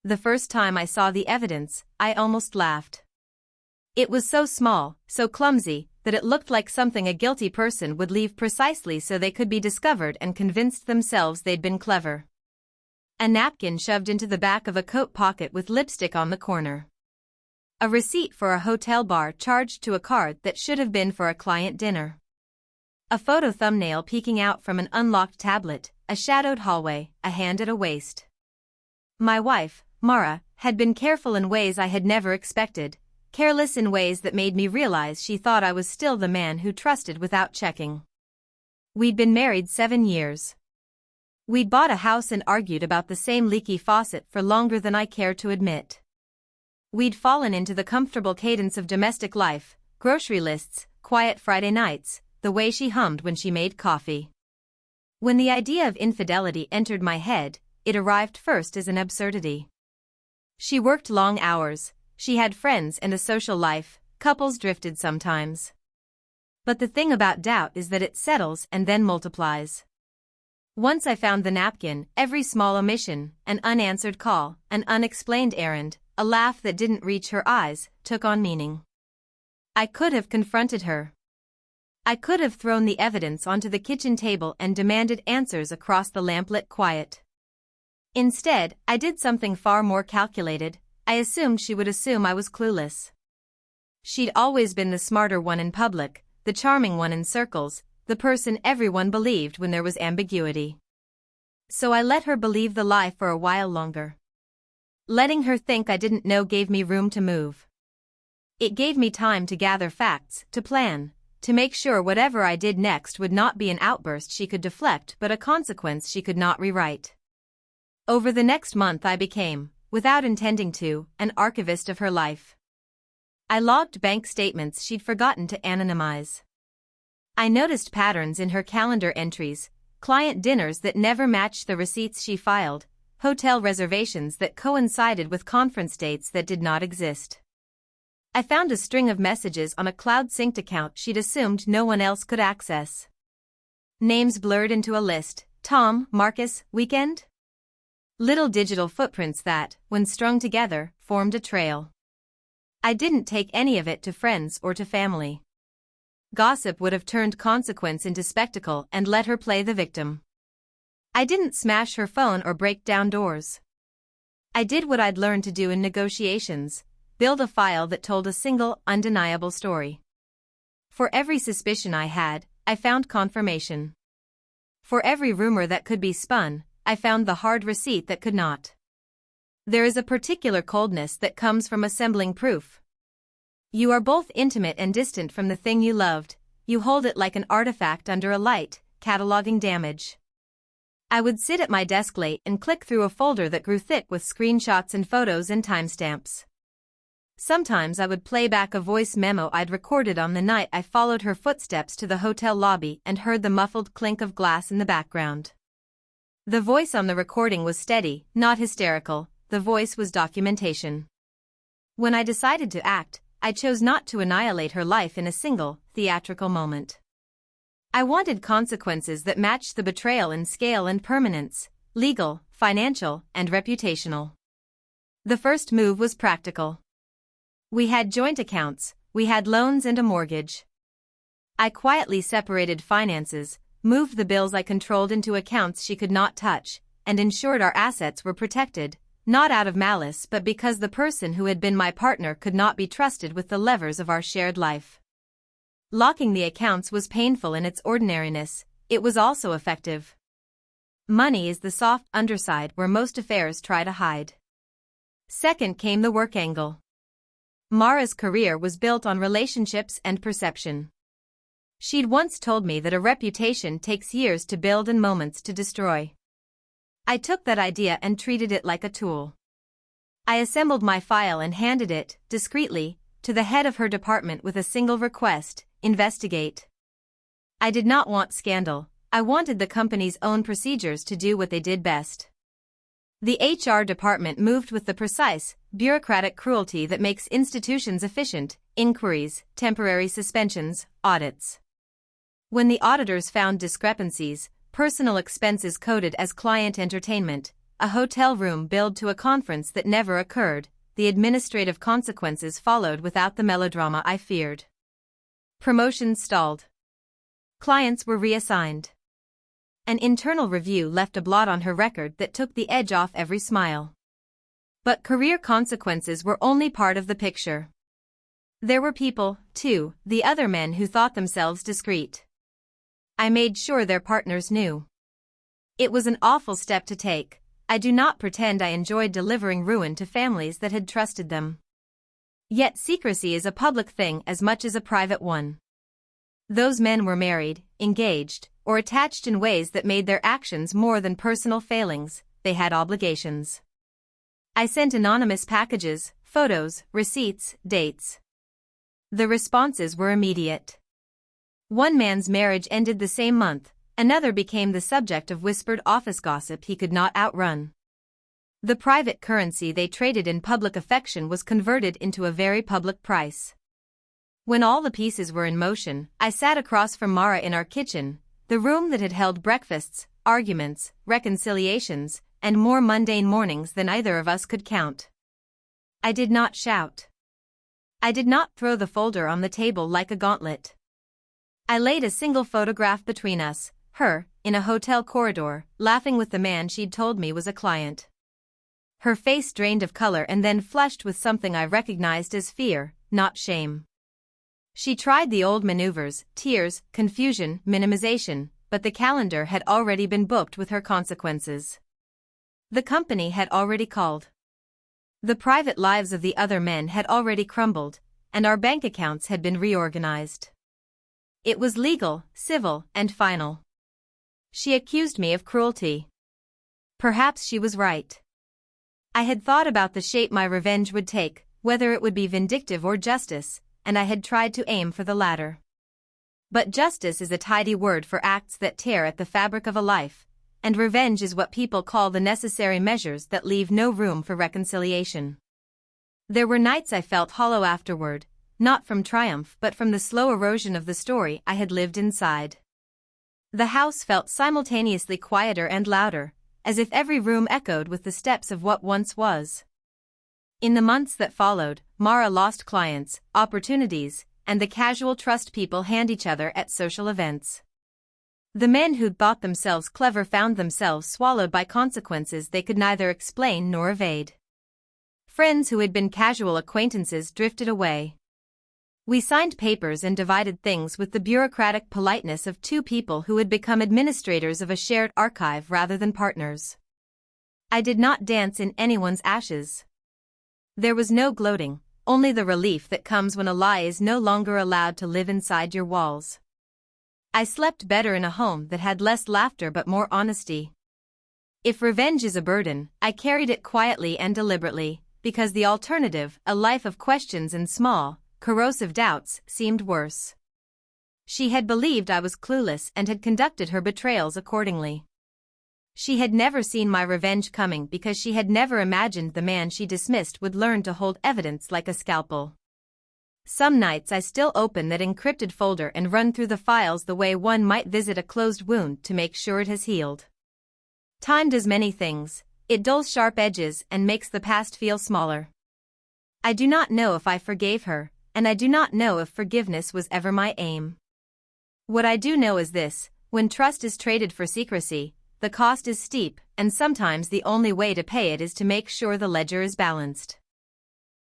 The first time I saw the evidence, I almost laughed. It was so small, so clumsy, that it looked like something a guilty person would leave precisely so they could be discovered and convinced themselves they'd been clever. A napkin shoved into the back of a coat pocket with lipstick on the corner. A receipt for a hotel bar charged to a card that should have been for a client dinner. A photo thumbnail peeking out from an unlocked tablet, a shadowed hallway, a hand at a waist. My wife, Mara, had been careful in ways I had never expected, careless in ways that made me realize she thought I was still the man who trusted without checking. We'd been married 7 years. We'd bought a house and argued about the same leaky faucet for longer than I cared to admit. We'd fallen into the comfortable cadence of domestic life, grocery lists, quiet Friday nights, the way she hummed when she made coffee. When the idea of infidelity entered my head, it arrived first as an absurdity. She worked long hours, she had friends and a social life, couples drifted sometimes. But the thing about doubt is that it settles and then multiplies. Once I found the napkin, every small omission, an unanswered call, an unexplained errand, a laugh that didn't reach her eyes, took on meaning. I could have confronted her. I could have thrown the evidence onto the kitchen table and demanded answers across the lamplit quiet. Instead, I did something far more calculated. I assumed she would assume I was clueless. She'd always been the smarter one in public, the charming one in circles, the person everyone believed when there was ambiguity. So I let her believe the lie for a while longer. Letting her think I didn't know gave me room to move. It gave me time to gather facts, to plan, to make sure whatever I did next would not be an outburst she could deflect but a consequence she could not rewrite. Over the next month I became, without intending to, an archivist of her life. I logged bank statements she'd forgotten to anonymize. I noticed patterns in her calendar entries, client dinners that never matched the receipts she filed, hotel reservations that coincided with conference dates that did not exist. I found a string of messages on a cloud-synced account she'd assumed no one else could access. Names blurred into a list: Tom, Marcus, Weekend? Little digital footprints that, when strung together, formed a trail. I didn't take any of it to friends or to family. Gossip would have turned consequence into spectacle and let her play the victim. I didn't smash her phone or break down doors. I did what I'd learned to do in negotiations: build a file that told a single, undeniable story. For every suspicion I had, I found confirmation. For every rumor that could be spun, I found the hard receipt that could not. There is a particular coldness that comes from assembling proof. You are both intimate and distant from the thing you loved, you hold it like an artifact under a light, cataloging damage. I would sit at my desk late and click through a folder that grew thick with screenshots and photos and timestamps. Sometimes I would play back a voice memo I'd recorded on the night I followed her footsteps to the hotel lobby and heard the muffled clink of glass in the background. The voice on the recording was steady, not hysterical, the voice was documentation. When I decided to act, I chose not to annihilate her life in a single, theatrical moment. I wanted consequences that matched the betrayal in scale and permanence, legal, financial, and reputational. The first move was practical. We had joint accounts, we had loans and a mortgage. I quietly separated finances, moved the bills I controlled into accounts she could not touch, and ensured our assets were protected, not out of malice but because the person who had been my partner could not be trusted with the levers of our shared life. Locking the accounts was painful in its ordinariness, it was also effective. Money is the soft underside where most affairs try to hide. Second came the work angle. Mara's career was built on relationships and perception. She'd once told me that a reputation takes years to build and moments to destroy. I took that idea and treated it like a tool. I assembled my file and handed it, discreetly, to the head of her department with a single request: investigate. I did not want scandal, I wanted the company's own procedures to do what they did best. The HR department moved with the precise, bureaucratic cruelty that makes institutions efficient: inquiries, temporary suspensions, audits. When the auditors found discrepancies, personal expenses coded as client entertainment, a hotel room billed to a conference that never occurred. The administrative consequences followed without the melodrama I feared. Promotions stalled. Clients were reassigned. An internal review left a blot on her record that took the edge off every smile. But career consequences were only part of the picture. There were people, too, the other men who thought themselves discreet. I made sure their partners knew. It was an awful step to take. I do not pretend I enjoyed delivering ruin to families that had trusted them. Yet secrecy is a public thing as much as a private one. Those men were married, engaged, or attached in ways that made their actions more than personal failings. They had obligations. I sent anonymous packages, photos, receipts, dates. The responses were immediate. One man's marriage ended the same month, another became the subject of whispered office gossip he could not outrun. The private currency they traded in public affection was converted into a very public price. When all the pieces were in motion, I sat across from Mara in our kitchen, the room that had held breakfasts, arguments, reconciliations, and more mundane mornings than either of us could count. I did not shout. I did not throw the folder on the table like a gauntlet. I laid a single photograph between us, her, in a hotel corridor, laughing with the man she'd told me was a client. Her face drained of color and then flushed with something I recognized as fear, not shame. She tried the old maneuvers, tears, confusion, minimization, but the calendar had already been booked with her consequences. The company had already called. The private lives of the other men had already crumbled, and our bank accounts had been reorganized. It was legal, civil, and final. She accused me of cruelty. Perhaps she was right. I had thought about the shape my revenge would take, whether it would be vindictive or justice, and I had tried to aim for the latter. But justice is a tidy word for acts that tear at the fabric of a life, and revenge is what people call the necessary measures that leave no room for reconciliation. There were nights I felt hollow afterward, not from triumph but from the slow erosion of the story I had lived inside. The house felt simultaneously quieter and louder, as if every room echoed with the steps of what once was. In the months that followed, Mara lost clients, opportunities, and the casual trust people hand each other at social events. The men who'd thought themselves clever found themselves swallowed by consequences they could neither explain nor evade. Friends who had been casual acquaintances drifted away. We signed papers and divided things with the bureaucratic politeness of two people who had become administrators of a shared archive rather than partners. I did not dance in anyone's ashes. There was no gloating, only the relief that comes when a lie is no longer allowed to live inside your walls. I slept better in a home that had less laughter but more honesty. If revenge is a burden, I carried it quietly and deliberately, because the alternative, a life of questions and small, corrosive doubts, seemed worse. She had believed I was clueless and had conducted her betrayals accordingly. She had never seen my revenge coming because she had never imagined the man she dismissed would learn to hold evidence like a scalpel. Some nights I still open that encrypted folder and run through the files the way one might visit a closed wound to make sure it has healed. Time does many things. It dulls sharp edges and makes the past feel smaller. I do not know if I forgave her, and I do not know if forgiveness was ever my aim. What I do know is this: when trust is traded for secrecy, the cost is steep, and sometimes the only way to pay it is to make sure the ledger is balanced.